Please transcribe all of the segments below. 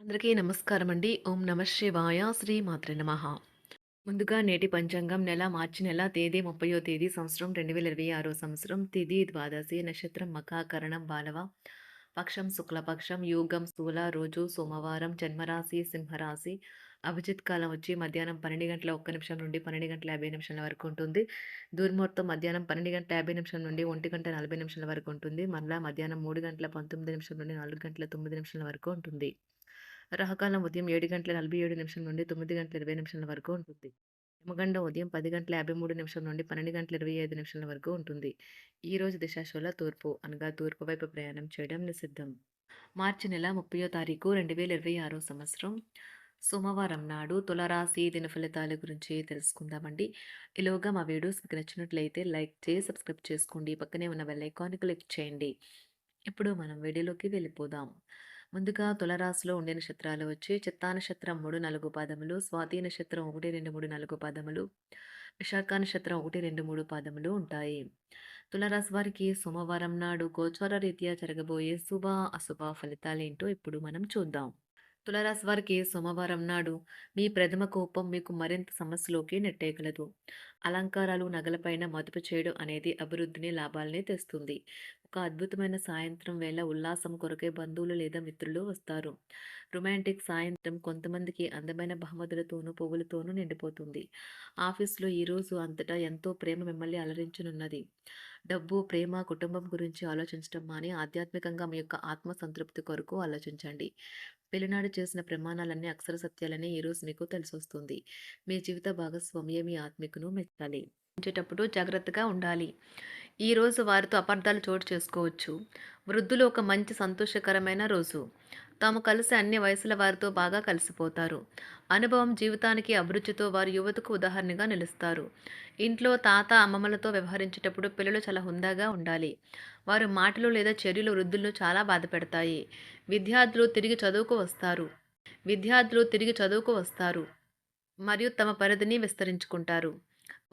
అందరికీ నమస్కారం అండి. ఓం నమ శివాయ. శ్రీ మాత్రే నమః. ముందుగా నేటి పంచాంగం మార్చి నెల తేదీ 30వ తేదీ సంవత్సరం 2026 సంవత్సరం తిథి ద్వాదశి నక్షత్రం మఖాకరణం బాలవ పక్షం శుక్లపక్షం యోగం స్థూల రోజు సోమవారం జన్మరాశి సింహరాశి అభిజిత్ కాలం వచ్చి మధ్యాహ్నం 12 గంటల 1 నిమిషం నుండి 12 గంటల 50 నిమిషాల వరకు ఉంటుంది. దుర్ముహూర్తం మధ్యాహ్నం 12 గంటల 50 నిమిషాల నుండి 1 గంట 40 నిమిషాల వరకు ఉంటుంది. మరలా మధ్యాహ్నం 3 గంటల 19 నిమిషాల నుండి 4 గంటల 9 నిమిషాల వరకు ఉంటుంది. రాహుకాలం ఉదయం 7 గంటల 47 నిమిషాల నుండి 9 గంటల 20 నిమిషాల వరకు ఉంటుంది. యమగండం ఉదయం 10 గంటల 53 నిమిషాల నుండి 12 గంటల 25 నిమిషాల వరకు ఉంటుంది. ఈ రోజు దిశాశూల తూర్పు అనగా తూర్పు వైపు ప్రయాణం చేయడం నిషిద్ధం. మార్చి నెల 30వ తారీఖు 2026 సంవత్సరం సోమవారం నాడు తులారాశి దిన ఫలితాల గురించి తెలుసుకుందామండి. ఈలోగా మా వీడియోస్ మీకు నచ్చినట్లయితే లైక్ చేసి సబ్స్క్రైబ్ చేసుకోండి. పక్కనే ఉన్న బెల్ ఐకాన్ క్లిక్ చేయండి. ఇప్పుడు మనం వీడియోలోకి వెళ్ళిపోదాం. ముందుగా తులరాశిలో ఉండే నక్షత్రాలు వచ్చి చిత్తా నక్షత్రం 3, 4 పాదములు, స్వాతి నక్షత్రం 1, 2, 3, 4 పాదములు, విశాఖ నక్షత్రం 1, 2, 3 పాదములు ఉంటాయి. తులరాశి వారికి సోమవారం నాడు గోచార రీత్యా జరగబోయే శుభ అశుభ ఫలితాలేంటో ఇప్పుడు మనం చూద్దాం. తులారాశి వారికి సోమవారం నాడు మీ ప్రథమ కోపం మీకు మరింత సమస్యలోకి నెట్టేయగలదు. అలంకారాలు నగలపైన మదుపు చేయడం అనేది అభివృద్ధిని లాభాలని తెస్తుంది. ఒక అద్భుతమైన సాయంత్రం వేళ ఉల్లాసం కొరకే బంధువులు లేదా మిత్రులు వస్తారు. రొమాంటిక్ సాయంత్రం కొంతమందికి అందమైన బహుమతులతోనూ పువ్వులతోనూ నిండిపోతుంది. ఆఫీసులో ఈరోజు అంతటా ఎంతో ప్రేమ మిమ్మల్ని అలరించనున్నది. డబ్బు, ప్రేమ, కుటుంబం గురించి ఆలోచించడం మాని ఆధ్యాత్మికంగా మీ యొక్క ఆత్మ సంతృప్తి కొరకు ఆలోచించండి. పెళ్లినాడు చేసిన ప్రమాణాలన్నీ అక్షర సత్యాలని ఈరోజు మీకు తెలిసొస్తుంది. మీ జీవిత భాగస్వామ్య మీ ఆత్మికను మెచ్చాలి. ఉంచేటప్పుడు జాగ్రత్తగా ఉండాలి. ఈరోజు వారితో అపార్థాలు చోటు చేసుకోవచ్చు. వృద్ధులు ఒక మంచి సంతోషకరమైన రోజు. తాము కలిసి అన్ని వయసుల వారితో బాగా కలిసిపోతారు. అనుభవం జీవితానికి అభిరుచితో వారు యువతకు ఉదాహరణగా నిలుస్తారు. ఇంట్లో తాత అమ్మమ్మలతో వ్యవహరించేటప్పుడు పిల్లలు చాలా హుందాగా ఉండాలి. వారు మాటలు లేదా చర్యలు వృద్ధులను చాలా బాధ పెడతాయి. విద్యార్థులు తిరిగి చదువుకు వస్తారు. విద్యార్థులు తిరిగి చదువుకు వస్తారు మరియు తమ పరిధిని విస్తరించుకుంటారు.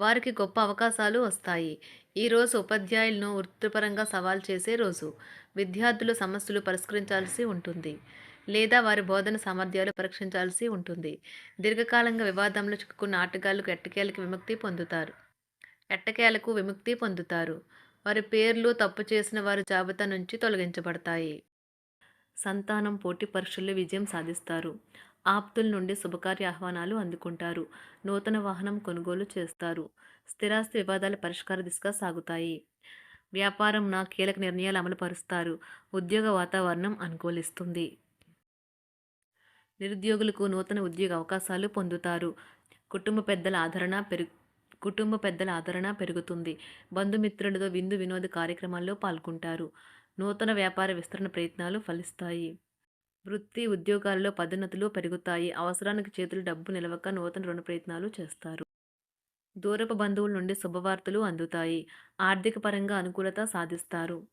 వారికి గొప్ప అవకాశాలు వస్తాయి. ఈరోజు ఉపాధ్యాయులను వృత్తిపరంగా సవాల్ చేసే రోజు. విద్యార్థులు సమస్యలు పరిష్కరించాల్సి ఉంటుంది లేదా వారి బోధన సామర్థ్యాలు పరీక్షించాల్సి ఉంటుంది. దీర్ఘకాలంగా వివాదంలో చిక్కుకున్న ఆటగాళ్లకు ఎట్టకేలకు విముక్తి పొందుతారు. వారి పేర్లు తప్పు చేసిన వారి జాబితా నుంచి తొలగించబడతాయి. సంతానం పోటీ పరీక్షల్లో విజయం సాధిస్తారు. ఆప్తుల నుండి శుభకార్య ఆహ్వానాలు అందుకుంటారు. నూతన వాహనం కొనుగోలు చేస్తారు. స్థిరాస్తి వివాదాల పరిష్కార దిశగా సాగుతాయి. వ్యాపారం కీలక నిర్ణయాలు అమలు పరుస్తారు. ఉద్యోగ వాతావరణం అనుకూలిస్తుంది. నిరుద్యోగులకు నూతన ఉద్యోగ అవకాశాలు పొందుతారు. కుటుంబ పెద్దల ఆదరణ పెరుగుతుంది. బంధుమిత్రులతో విందు వినోద కార్యక్రమాల్లో పాల్గొంటారు. నూతన వ్యాపార విస్తరణ ప్రయత్నాలు ఫలిస్తాయి. వృత్తి ఉద్యోగాల్లో పదోన్నతులు పెరుగుతాయి. అవసరానికి చేతులు డబ్బు నిలవక నూతన రుణ ప్రయత్నాలు చేస్తారు. దూరపు బంధువుల నుండి శుభవార్తలు అందుతాయి. ఆర్థిక పరంగా అనుకూలత సాధిస్తారు.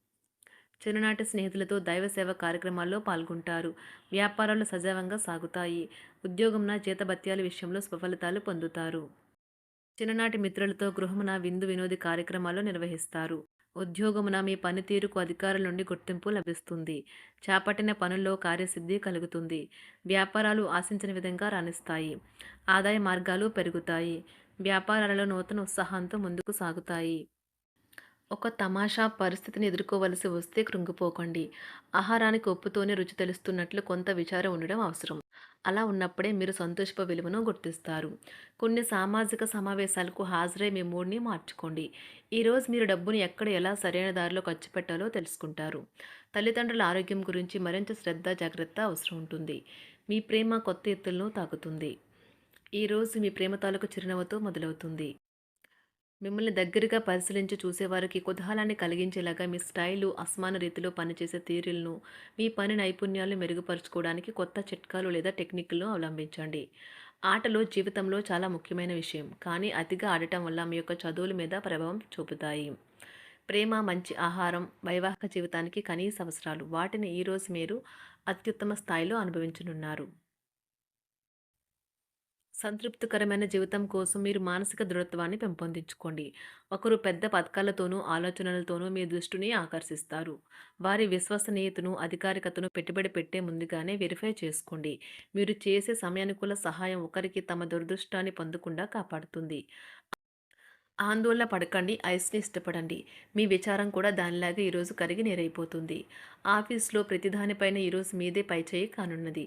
చిన్ననాటి స్నేహితులతో దైవ సేవ కార్యక్రమాల్లో పాల్గొంటారు. వ్యాపారాలు సజావంగా సాగుతాయి. ఉద్యోగంన జీతభత్యాల విషయంలో స్వఫలితాలు పొందుతారు. చిన్ననాటి మిత్రులతో గృహమున విందు వినోది కార్యక్రమాలు నిర్వహిస్తారు. ఉద్యోగమున మీ పనితీరుకు అధికారుల నుండి గుర్తింపు లభిస్తుంది. చేపట్టిన పనుల్లో కార్యసిద్ధి కలుగుతుంది. వ్యాపారాలు ఆశించిన విధంగా రాణిస్తాయి. ఆదాయ మార్గాలు పెరుగుతాయి. వ్యాపారాలలో నూతన ఉత్సాహంతో ముందుకు సాగుతాయి. ఒక తమాషా పరిస్థితిని ఎదుర్కోవలసి వస్తే కృంగిపోకండి. ఆహారానికి ఉప్పుతోనే రుచి తెలుస్తున్నట్లు కొంత విచారం ఉండడం అవసరం. అలా ఉన్నప్పుడే మీరు సంతోషపు విలువను గుర్తిస్తారు. కొన్ని సామాజిక సమావేశాలకు హాజరై మీ మూడ్ని మార్చుకోండి. ఈరోజు మీరు డబ్బుని ఎక్కడ ఎలా సరైన దారిలో ఖర్చు పెట్టాలో తెలుసుకుంటారు. తల్లిదండ్రుల ఆరోగ్యం గురించి మరింత శ్రద్ధ జాగ్రత్త అవసరం ఉంటుంది. మీ ప్రేమ కొత్త ఎత్తులను తాకుతుంది. ఈరోజు మీ ప్రేమ తాలూకు చిరునవ్వుతో మొదలవుతుంది. మిమ్మల్ని దగ్గరగా పరిశీలించి చూసేవారికి కుతూహలాన్ని కలిగించేలాగా మీ స్టైలు, అసమాన రీతిలో పనిచేసే తీరులను, మీ పని నైపుణ్యాలను మెరుగుపరుచుకోవడానికి కొత్త చిట్కాలు లేదా టెక్నిక్లను అవలంబించండి. ఆటలు జీవితంలో చాలా ముఖ్యమైన విషయం, కానీ అతిగా ఆడటం వల్ల మీ యొక్క చదువుల మీద ప్రభావం చూపుతాయి. ప్రేమ, మంచి ఆహారం, వైవాహిక జీవితానికి కనీస అవసరాలు. వాటిని ఈరోజు మీరు అత్యుత్తమ స్థాయిలో అనుభవించనున్నారు. సంతృప్తికరమైన జీవితం కోసం మీరు మానసిక దృఢత్వాన్ని పెంపొందించుకోండి. ఒకరు పెద్ద పథకాలతోనూ, ఆలోచనలతోనూ మీ దృష్టిని ఆకర్షిస్తారు. వారి విశ్వసనీయతను, అధికారికతను పెట్టుబడి పెట్టే ముందుగానే వెరిఫై చేసుకోండి. మీరు చేసే సమయానుకూల సహాయం ఒకరికి తమ దురదృష్టాన్ని పొందకుండా కాపాడుతుంది. ఆందోళన పడకండి. ఐస్‌ని ఇష్టపడండి. మీ విచారం కూడా దానిలాగే ఈరోజు కరిగి నీరైపోతుంది. ఆఫీస్‌లో ప్రతి దానిపైన ఈరోజు మీదే పైచేయి కానున్నది.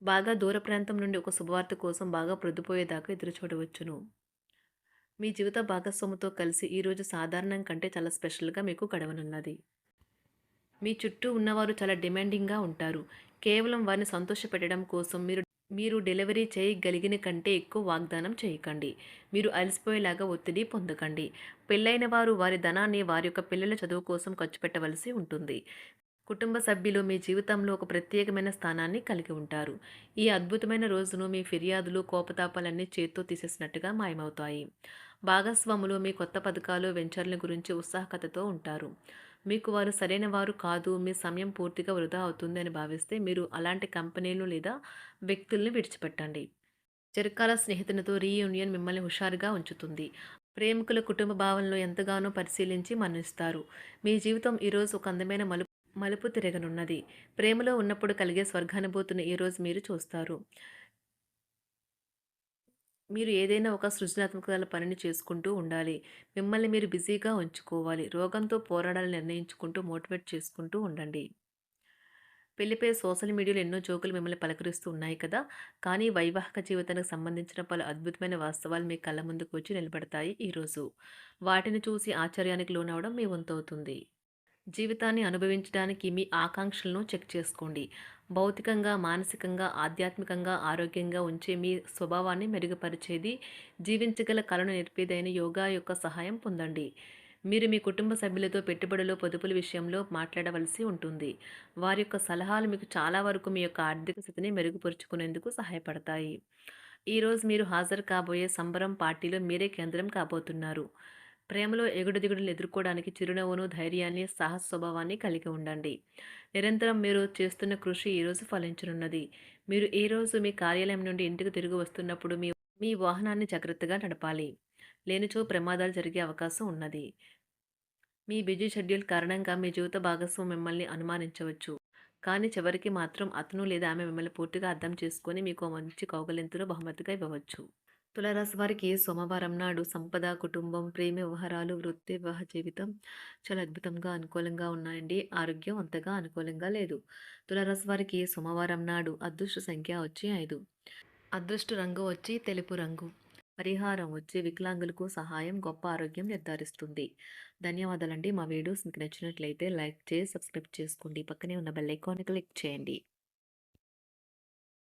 బాగా దూర ప్రాంతం నుండి ఒక శుభవార్త కోసం బాగా ప్రొద్దుపోయేదాకా ఎదురుచూడవచ్చును. మీ జీవిత భాగస్వామితో కలిసి ఈరోజు సాధారణం కంటే చాలా స్పెషల్‌గా మీకు గడవనున్నది. మీ చుట్టూ ఉన్నవారు చాలా డిమాండింగ్‌గా ఉంటారు. కేవలం వారిని సంతోషపెట్టడం కోసం మీరు మీరు డెలివరీ చేయగలిగిన కంటే ఎక్కువ వాగ్దానం చేయకండి. మీరు అలసిపోయేలాగా ఒత్తిడి పొందకండి. పెళ్ళైన వారు వారి ధనాన్ని వారి యొక్క పిల్లల చదువు కోసం ఖర్చు పెట్టవలసి ఉంటుంది. కుటుంబ సభ్యులు మీ జీవితంలో ఒక ప్రత్యేకమైన స్థానాన్ని కలిగి ఉంటారు. ఈ అద్భుతమైన రోజును మీ ఫిర్యాదులు, కోపతాపాలన్నీ చేత్తో తీసేసినట్టుగా మాయమవుతాయి. భాగస్వాములు మీ కొత్త పథకాలు, వెంచర్ల గురించి ఉత్సాహకతతో ఉంటారు. మీకు వారు సరైన వారు కాదు, మీ సమయం పూర్తిగా వృధా అవుతుంది అని భావిస్తే మీరు అలాంటి కంపెనీలు లేదా వ్యక్తుల్ని విడిచిపెట్టండి. చిరకాల స్నేహితునితో రీయూనియన్ మిమ్మల్ని హుషారుగా ఉంచుతుంది. ప్రేమికుల కుటుంబ భావనలు ఎంతగానో పరిశీలించి మన్నిస్తారు. మీ జీవితం ఈరోజు ఒక అందమైన మలుపు తిరగనున్నది. ప్రేమలో ఉన్నప్పుడు కలిగే స్వర్గానుభూతిని ఈరోజు మీరు చూస్తారు. మీరు ఏదైనా ఒక సృజనాత్మక పనిని చేసుకుంటూ ఉండాలి. మిమ్మల్ని మీరు బిజీగా ఉంచుకోవాలి. రోగంతో పోరాడాలని నిర్ణయించుకుంటూ మోటివేట్ చేసుకుంటూ ఉండండి. పెళ్లిపై సోషల్ మీడియాలో ఎన్నో జోకులు మిమ్మల్ని పలకరిస్తూ ఉన్నాయి కదా! కానీ వైవాహిక జీవితానికి సంబంధించిన పలు అద్భుతమైన వాస్తవాలు మీ కళ్ళ ముందుకు వచ్చి నిలబడతాయి ఈరోజు. వాటిని చూసి ఆశ్చర్యానికి లోనవ్వడం మీ వంతవుతుంది. జీవితాన్ని అనుభవించడానికి మీ ఆకాంక్షలను చెక్ చేసుకోండి. భౌతికంగా, మానసికంగా, ఆధ్యాత్మికంగా ఆరోగ్యంగా ఉంచే మీ స్వభావాన్ని మెరుగుపరిచేది, జీవించగల కళను నేర్పేదైన యోగా యొక్క సహాయం పొందండి. మీరు మీ కుటుంబ సభ్యులతో పెట్టుబడులు, పొదుపుల విషయంలో మాట్లాడవలసి ఉంటుంది. వారి యొక్క సలహాలు మీకు చాలా వరకు మీ యొక్క ఆర్థిక స్థితిని మెరుగుపరుచుకునేందుకు సహాయపడతాయి. ఈరోజు మీరు హాజరు కాబోయే సంబరం పార్టీలో మీరే కేంద్రం కాబోతున్నారు. ప్రేమలో ఎగుడుదిగుడులు ఎదుర్కోవడానికి చిరునవ్వును, ధైర్యాన్ని, సాహస స్వభావాన్ని కలిగి ఉండండి. నిరంతరం మీరు చేస్తున్న కృషి ఈరోజు ఫలించనున్నది. మీరు ఈరోజు మీ కార్యాలయం నుండి ఇంటికి తిరిగి వస్తున్నప్పుడు మీ మీ వాహనాన్ని జాగ్రత్తగా నడపాలి. లేనిచో ప్రమాదాలు జరిగే అవకాశం ఉన్నది. మీ బిజీ షెడ్యూల్ కారణంగా మీ జీవిత భాగస్వామి మిమ్మల్ని అనుమానించవచ్చు. కానీ చివరికి మాత్రం అతను లేదా ఆమె మిమ్మల్ని పూర్తిగా అర్థం చేసుకొని మీకు ఓ మంచి కౌగిలింతను బహుమతిగా ఇవ్వవచ్చు. తులారాశి వారికి సోమవారం నాడు సంపద, కుటుంబం, ప్రేమ వ్యవహారాలు, వృత్తి, వివాహ జీవితం చాలా అద్భుతంగా అనుకూలంగా ఉన్నాయండి. ఆరోగ్యం అంతగా అనుకూలంగా లేదు. తులారాశి వారికి సోమవారం నాడు అదృష్ట సంఖ్య వచ్చి 5. అదృష్ట రంగు వచ్చి తెలుపు రంగు. పరిహారం వచ్చి వికలాంగులకు సహాయం గొప్ప ఆరోగ్యం నిర్ధారిస్తుంది. ధన్యవాదాలండి. మా వీడియోస్ మీకు నచ్చినట్లయితే లైక్ చేసి సబ్స్క్రైబ్ చేసుకోండి. పక్కనే ఉన్న బెల్ ఐకాన్ని క్లిక్ చేయండి.